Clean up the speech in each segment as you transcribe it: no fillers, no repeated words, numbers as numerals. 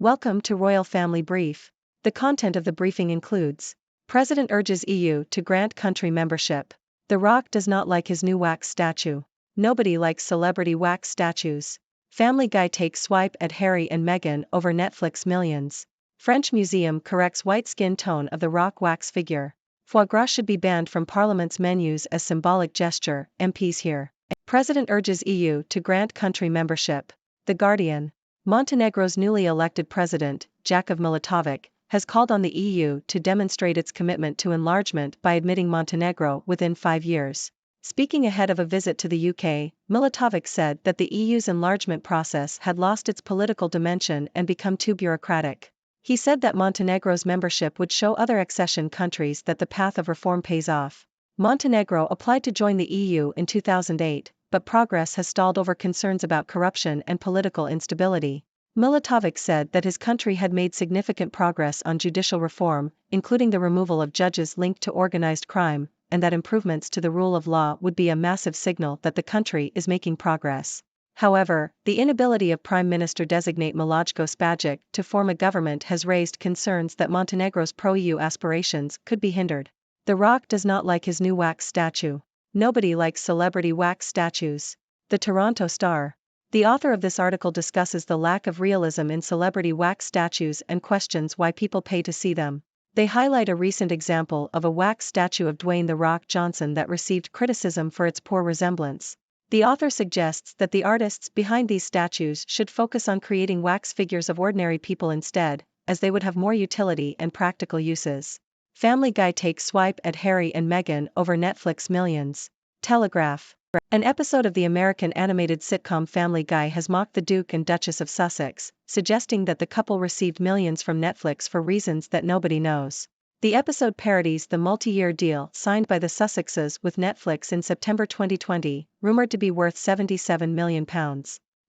Welcome to Royal Family Brief. The content of the briefing includes: President urges EU to grant country membership. The Rock does not like his new wax statue. Nobody likes celebrity wax statues. Family Guy takes swipe at Harry and Meghan over Netflix millions. French museum corrects white skin tone of the Rock wax figure. Foie gras should be banned from Parliament's menus as symbolic gesture, MPs here. President urges EU to grant country membership. The Guardian. Montenegro's newly elected president, Jakov Milatovic, has called on the EU to demonstrate its commitment to enlargement by admitting Montenegro within 5 years. Speaking ahead of a visit to the UK, Milatovic said that the EU's enlargement process had lost its political dimension and become too bureaucratic. He said that Montenegro's membership would show other accession countries that the path of reform pays off. Montenegro applied to join the EU in 2008, but progress has stalled over concerns about corruption and political instability. Milatovic said that his country had made significant progress on judicial reform, including the removal of judges linked to organized crime, and that improvements to the rule of law would be a massive signal that the country is making progress. However, the inability of Prime Minister-designate Milojko Spajic to form a government has raised concerns that Montenegro's pro-EU aspirations could be hindered. The Rock does not like his new wax statue. Nobody likes celebrity wax statues. The Toronto Star. The author of this article discusses the lack of realism in celebrity wax statues and questions why people pay to see them. They highlight a recent example of a wax statue of Dwayne "The Rock" Johnson that received criticism for its poor resemblance. The author suggests that the artists behind these statues should focus on creating wax figures of ordinary people instead, as they would have more utility and practical uses. Family Guy takes swipe at Harry and Meghan over Netflix millions. Telegraph. An episode of the American animated sitcom Family Guy has mocked the Duke and Duchess of Sussex, suggesting that the couple received millions from Netflix for reasons that nobody knows. The episode parodies the multi-year deal signed by the Sussexes with Netflix in September 2020, rumored to be worth £77 million.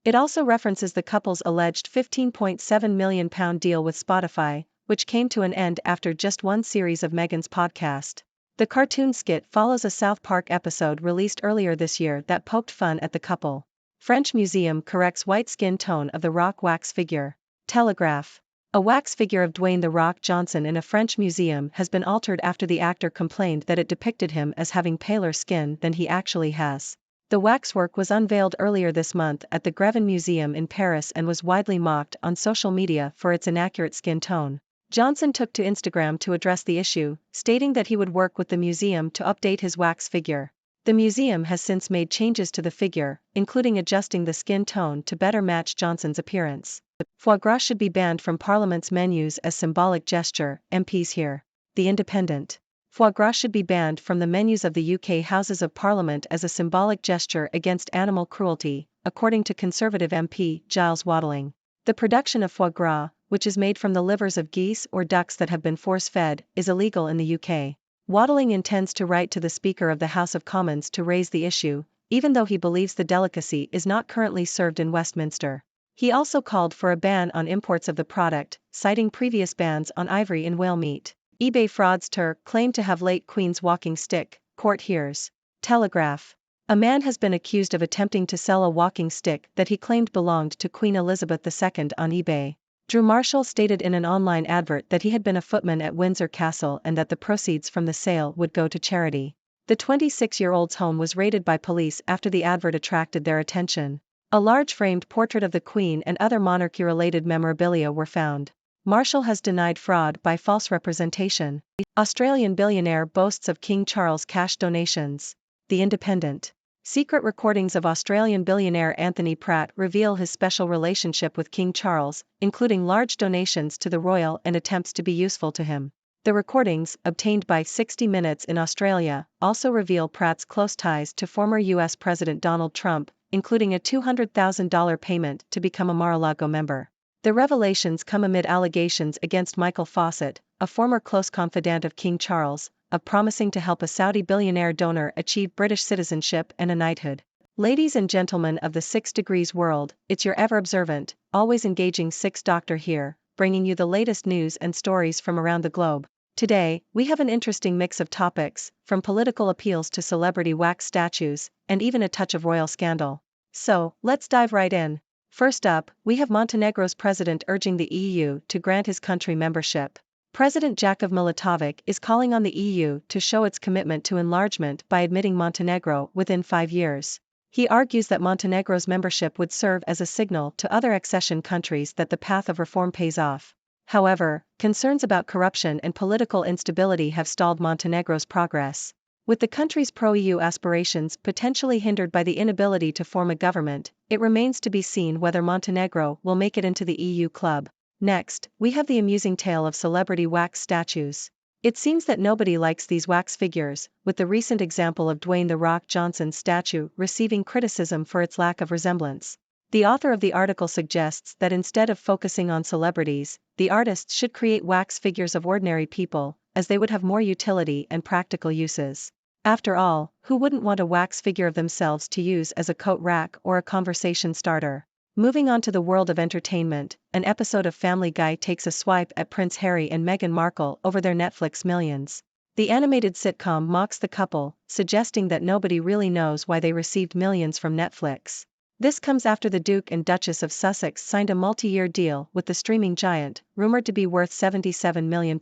It also references the couple's alleged £15.7 million deal with Spotify, which came to an end after just one series of Meghan's podcast. The cartoon skit follows a South Park episode released earlier this year that poked fun at the couple. French museum corrects white skin tone of the Rock wax figure. Telegraph. A wax figure of Dwayne "The Rock" Johnson in a French museum has been altered after the actor complained that it depicted him as having paler skin than he actually has. The waxwork was unveiled earlier this month at the Grevin Museum in Paris and was widely mocked on social media for its inaccurate skin tone. Johnson took to Instagram to address the issue, stating that he would work with the museum to update his wax figure. The museum has since made changes to the figure, including adjusting the skin tone to better match Johnson's appearance. Foie gras should be banned from Parliament's menus as symbolic gesture, MPs here. The Independent. Foie gras should be banned from the menus of the UK Houses of Parliament as a symbolic gesture against animal cruelty, according to Conservative MP Giles Watling. The production of foie gras, which is made from the livers of geese or ducks that have been force-fed, is illegal in the UK. Watling intends to write to the Speaker of the House of Commons to raise the issue, even though he believes the delicacy is not currently served in Westminster. He also called for a ban on imports of the product, citing previous bans on ivory in whale meat. eBay fraudster claimed to have late Queen's walking stick, court hears. Telegraph. A man has been accused of attempting to sell a walking stick that he claimed belonged to Queen Elizabeth II on eBay. Drew Marshall stated in an online advert that he had been a footman at Windsor Castle and that the proceeds from the sale would go to charity. The 26-year-old's home was raided by police after the advert attracted their attention. A large framed portrait of the Queen and other monarchy-related memorabilia were found. Marshall has denied fraud by false representation. Australian billionaire boasts of King Charles cash donations. The Independent. Secret recordings of Australian billionaire Anthony Pratt reveal his special relationship with King Charles, including large donations to the royal and attempts to be useful to him. The recordings, obtained by 60 Minutes in Australia, also reveal Pratt's close ties to former U.S. President Donald Trump, including a $200,000 payment to become a Mar-a-Lago member. The revelations come amid allegations against Michael Fawcett, a former close confidant of King Charles, of promising to help a Saudi billionaire donor achieve British citizenship and a knighthood. Ladies and gentlemen of the 6 Degrees world, it's your ever-observant, always engaging 6 Doctor here, bringing you the latest news and stories from around the globe. Today, we have an interesting mix of topics, from political appeals to celebrity wax statues, and even a touch of royal scandal. So, let's dive right in. First up, we have Montenegro's president urging the EU to grant his country membership. President Jakov Milatovic is calling on the EU to show its commitment to enlargement by admitting Montenegro within 5 years. He argues that Montenegro's membership would serve as a signal to other accession countries that the path of reform pays off. However, concerns about corruption and political instability have stalled Montenegro's progress. With the country's pro-EU aspirations potentially hindered by the inability to form a government, it remains to be seen whether Montenegro will make it into the EU club. Next, we have the amusing tale of celebrity wax statues. It seems that nobody likes these wax figures, with the recent example of Dwayne "The Rock" Johnson's statue receiving criticism for its lack of resemblance. The author of the article suggests that instead of focusing on celebrities, the artists should create wax figures of ordinary people, as they would have more utility and practical uses. After all, who wouldn't want a wax figure of themselves to use as a coat rack or a conversation starter? Moving on to the world of entertainment, an episode of Family Guy takes a swipe at Prince Harry and Meghan Markle over their Netflix millions. The animated sitcom mocks the couple, suggesting that nobody really knows why they received millions from Netflix. This comes after the Duke and Duchess of Sussex signed a multi-year deal with the streaming giant, rumored to be worth £77 million.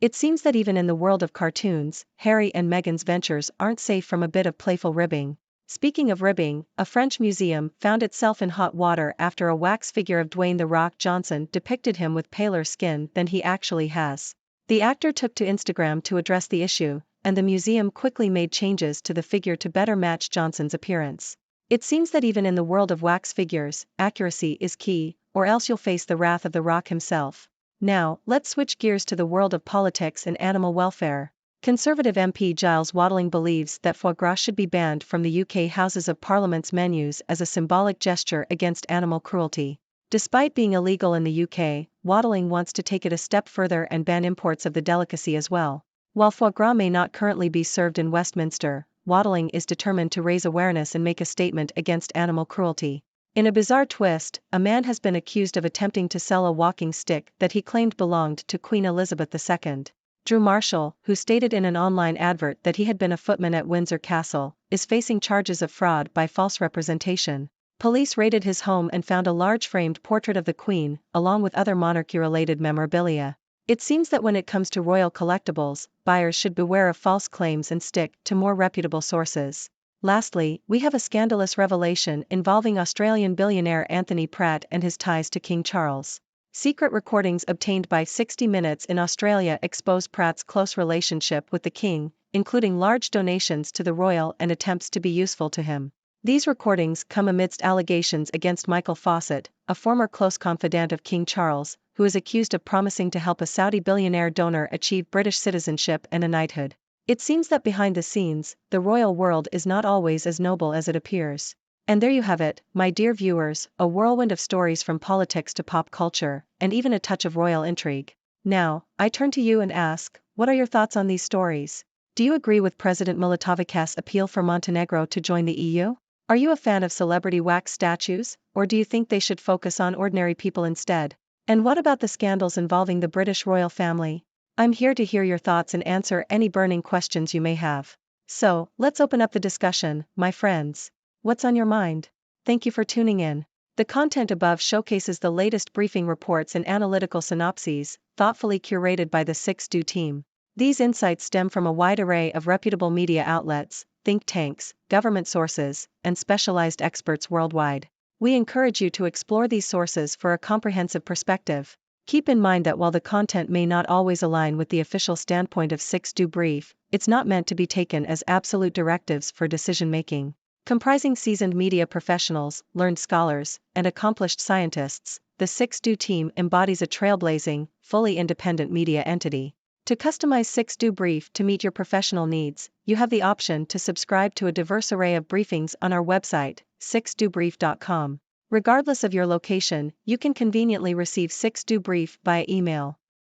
It seems that even in the world of cartoons, Harry and Meghan's ventures aren't safe from a bit of playful ribbing. Speaking of ribbing, a French museum found itself in hot water after a wax figure of Dwayne "The Rock" Johnson depicted him with paler skin than he actually has. The actor took to Instagram to address the issue, and the museum quickly made changes to the figure to better match Johnson's appearance. It seems that even in the world of wax figures, accuracy is key, or else you'll face the wrath of The Rock himself. Now, let's switch gears to the world of politics and animal welfare. Conservative MP Giles Watling believes that foie gras should be banned from the UK Houses of Parliament's menus as a symbolic gesture against animal cruelty. Despite being illegal in the UK, Watling wants to take it a step further and ban imports of the delicacy as well. While foie gras may not currently be served in Westminster, Watling is determined to raise awareness and make a statement against animal cruelty. In a bizarre twist, a man has been accused of attempting to sell a walking stick that he claimed belonged to Queen Elizabeth II. Drew Marshall, who stated in an online advert that he had been a footman at Windsor Castle, is facing charges of fraud by false representation. Police raided his home and found a large framed portrait of the Queen, along with other monarchy-related memorabilia. It seems that when it comes to royal collectibles, buyers should beware of false claims and stick to more reputable sources. Lastly, we have a scandalous revelation involving Australian billionaire Anthony Pratt and his ties to King Charles. Secret recordings obtained by 60 Minutes in Australia expose Pratt's close relationship with the King, including large donations to the royal and attempts to be useful to him. These recordings come amidst allegations against Michael Fawcett, a former close confidant of King Charles, who is accused of promising to help a Saudi billionaire donor achieve British citizenship and a knighthood. It seems that behind the scenes, the royal world is not always as noble as it appears. And there you have it, my dear viewers, a whirlwind of stories from politics to pop culture, and even a touch of royal intrigue. Now, I turn to you and ask, what are your thoughts on these stories? Do you agree with President Milotovic's appeal for Montenegro to join the EU? Are you a fan of celebrity wax statues, or do you think they should focus on ordinary people instead? And what about the scandals involving the British royal family? I'm here to hear your thoughts and answer any burning questions you may have. So, let's open up the discussion, my friends. What's on your mind? Thank you for tuning in. The content above showcases the latest briefing reports and analytical synopses, thoughtfully curated by the 6Do team. These insights stem from a wide array of reputable media outlets, think tanks, government sources, and specialized experts worldwide. We encourage you to explore these sources for a comprehensive perspective. Keep in mind that while the content may not always align with the official standpoint of 6Do Brief, it's not meant to be taken as absolute directives for decision-making. Comprising seasoned media professionals, learned scholars, and accomplished scientists, the 6Do team embodies a trailblazing, fully independent media entity. To customize 6Do Brief to meet your professional needs, you have the option to subscribe to a diverse array of briefings on our website, 6dobrief.com. Regardless of your location, you can conveniently receive 6Do Brief via email.